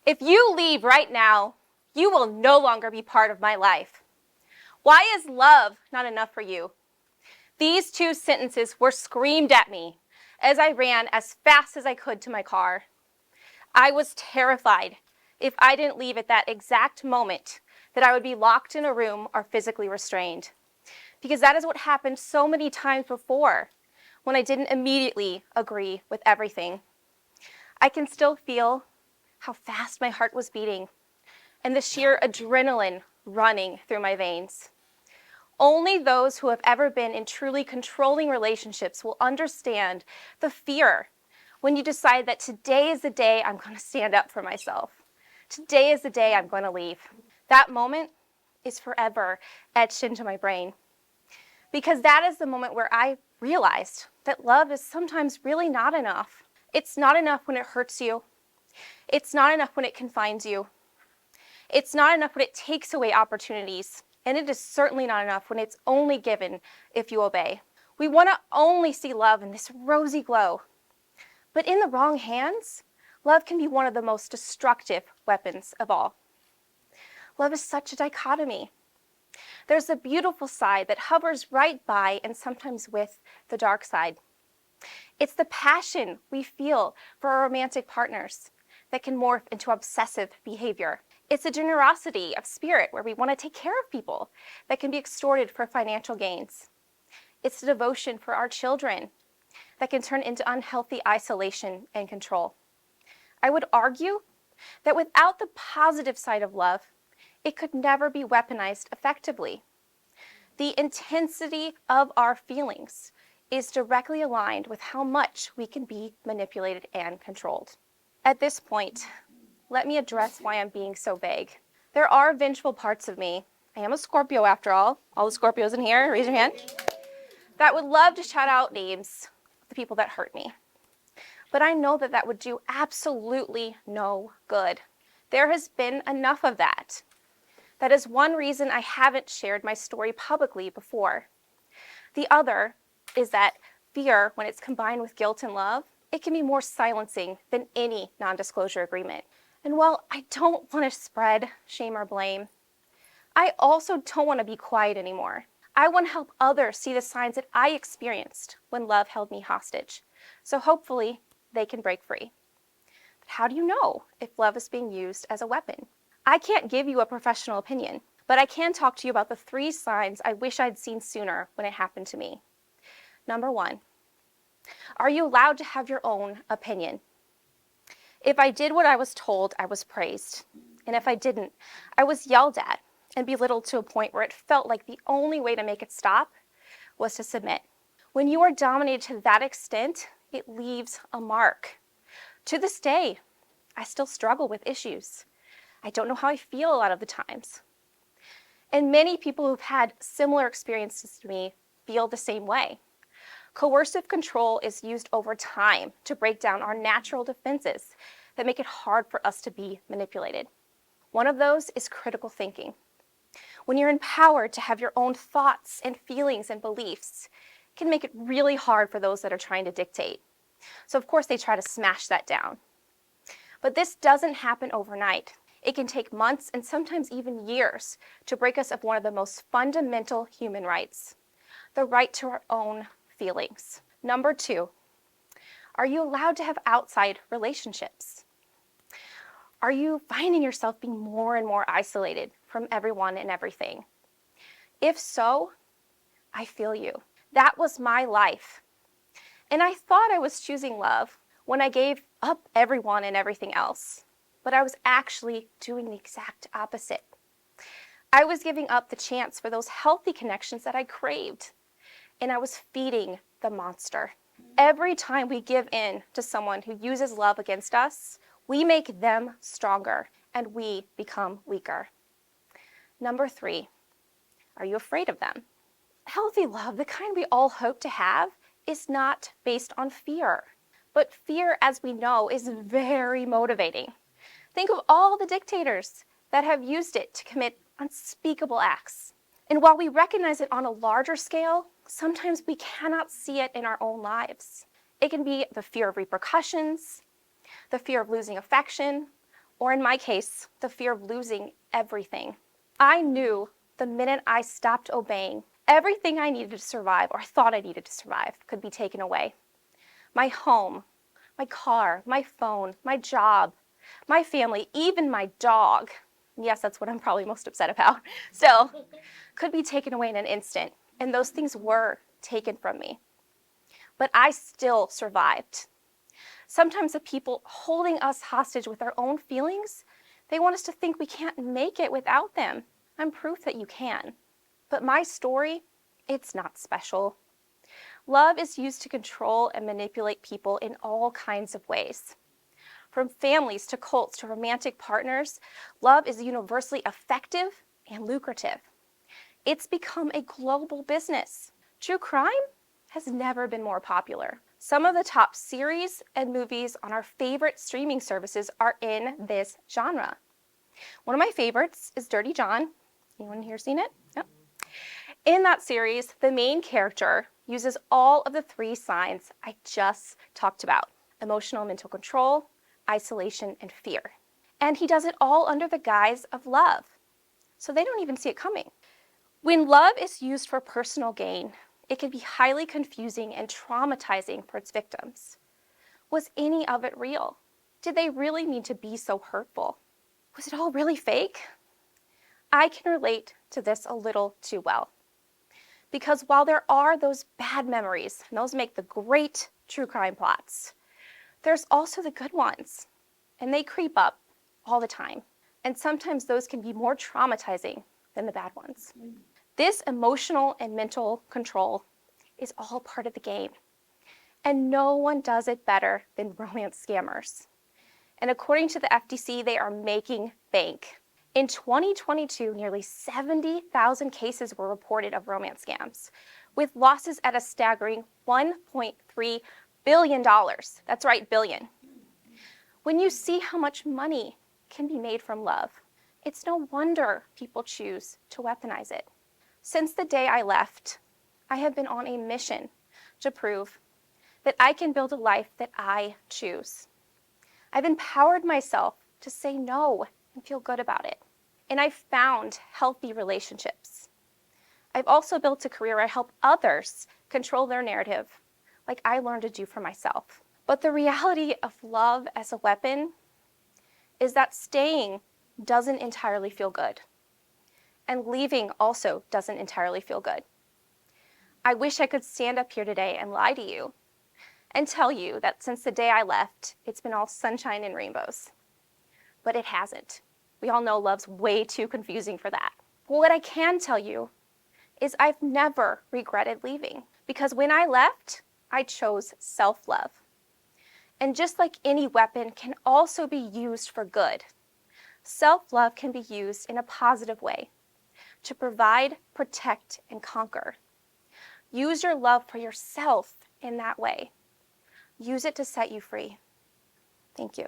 If you leave right now, you will no longer be part of my life. Why is love not enough for you? These two sentences were screamed at me as I ran as fast as I could to my car. I was terrified if I didn't leave at that exact moment that I would be locked in a room or physically restrained. Because that is what happened so many times before when I didn't immediately agree with everything. I can still feel how fast my heart was beating and the sheer adrenaline running through my veins. Only those who have ever been in truly controlling relationships will understand the fear when you decide that today is the day I'm going to stand up for myself. Today is the day I'm going to leave. That moment is forever etched into my brain. Because that is the moment where I realized that love is sometimes really not enough. It's not enough when it hurts you. It's not enough when it confines you. It's not enough when it takes away opportunities. And it is certainly not enough when it's only given if you obey. We want to only see love in this rosy glow. But in the wrong hands, love can be one of the most destructive weapons of all. Love is such a dichotomy. There's a beautiful side that hovers right by and sometimes with the dark side. It's the passion we feel for our romantic partners that can morph into obsessive behavior. It's a generosity of spirit where we want to take care of people that can be extorted for financial gains. It's the devotion for our children that can turn into unhealthy isolation and control. I would argue that without the positive side of love, it could never be weaponized effectively. The intensity of our feelings is directly aligned with how much we can be manipulated and controlled. At this point, let me address why I'm being so vague. There are vengeful parts of me. I am a Scorpio after all. All the Scorpios in here, raise your hand. That would love to shout out names of the people that hurt me. But I know that that would do absolutely no good. There has been enough of that. That is one reason I haven't shared my story publicly before. The other is that fear, when it's combined with guilt and love, it can be more silencing than any non-disclosure agreement. And while I don't want to spread shame or blame, I also don't want to be quiet anymore. I want to help others see the signs that I experienced when love held me hostage. So hopefully they can break free. But how do you know if love is being used as a weapon? I can't give you a professional opinion, but I can talk to you about the 3 signs I wish I'd seen sooner when it happened to me. Number 1, are you allowed to have your own opinion? If I did what I was told, I was praised. And if I didn't, I was yelled at and belittled to a point where it felt like the only way to make it stop was to submit. When you are dominated to that extent, it leaves a mark. To this day, I still struggle with issues. I don't know how I feel a lot of the times. And many people who've had similar experiences to me feel the same way. Coercive control is used over time to break down our natural defenses that make it hard for us to be manipulated. One of those is critical thinking. When you're empowered to have your own thoughts and feelings and beliefs, it can make it really hard for those that are trying to dictate. So of course they try to smash that down. But this doesn't happen overnight. It can take months and sometimes even years to break us of one of the most fundamental human rights, the right to our own feelings. Number 2, are you allowed to have outside relationships? Are you finding yourself being more and more isolated from everyone and everything? If so, I feel you. That was my life. And I thought I was choosing love when I gave up everyone and everything else. But I was actually doing the exact opposite. I was giving up the chance for those healthy connections that I craved. And I was feeding the monster. Every time we give in to someone who uses love against us, we make them stronger and we become weaker. Number 3, are you afraid of them? Healthy love, the kind we all hope to have, is not based on fear. But fear, as we know, is very motivating. Think of all the dictators that have used it to commit unspeakable acts. And while we recognize it on a larger scale, sometimes we cannot see it in our own lives. It can be the fear of repercussions, the fear of losing affection, or in my case, the fear of losing everything. I knew the minute I stopped obeying, everything I needed to survive, or thought I needed to survive, could be taken away. My home, my car, my phone, my job, my family, even my dog, yes, that's what I'm probably most upset about, still, could be taken away in an instant. And those things were taken from me. But I still survived. Sometimes the people holding us hostage with our own feelings, they want us to think we can't make it without them. I'm proof that you can. But my story, it's not special. Love is used to control and manipulate people in all kinds of ways. From families to cults to romantic partners, love is universally effective and lucrative. It's become a global business. True crime has never been more popular. Some of the top series and movies on our favorite streaming services are in this genre. One of my favorites is Dirty John. Anyone here seen it? Yep. In that series, the main character uses all of the 3 signs I just talked about: emotional and mental control, isolation, and fear. And he does it all under the guise of love. So they don't even see it coming. When love is used for personal gain, it can be highly confusing and traumatizing for its victims. Was any of it real? Did they really mean to be so hurtful? Was it all really fake? I can relate to this a little too well. Because while there are those bad memories, and those make the great true crime plots, there's also the good ones, and they creep up all the time. And sometimes those can be more traumatizing than the bad ones. This emotional and mental control is all part of the game. And no one does it better than romance scammers. And according to the FTC, they are making bank. In 2022, nearly 70,000 cases were reported of romance scams, with losses at a staggering $1.3 billion. That's right, billion. When you see how much money can be made from love, it's no wonder people choose to weaponize it. Since the day I left, I have been on a mission to prove that I can build a life that I choose. I've empowered myself to say no and feel good about it. And I've found healthy relationships. I've also built a career where I help others control their narrative, like I learned to do for myself. But the reality of love as a weapon is that staying doesn't entirely feel good. And leaving also doesn't entirely feel good. I wish I could stand up here today and lie to you and tell you that since the day I left, it's been all sunshine and rainbows. But it hasn't. We all know love's way too confusing for that. Well, what I can tell you is I've never regretted leaving, because when I left, I chose self-love. And just like any weapon can also be used for good, self-love can be used in a positive way to provide, protect, and conquer. Use your love for yourself in that way. Use it to set you free. Thank you.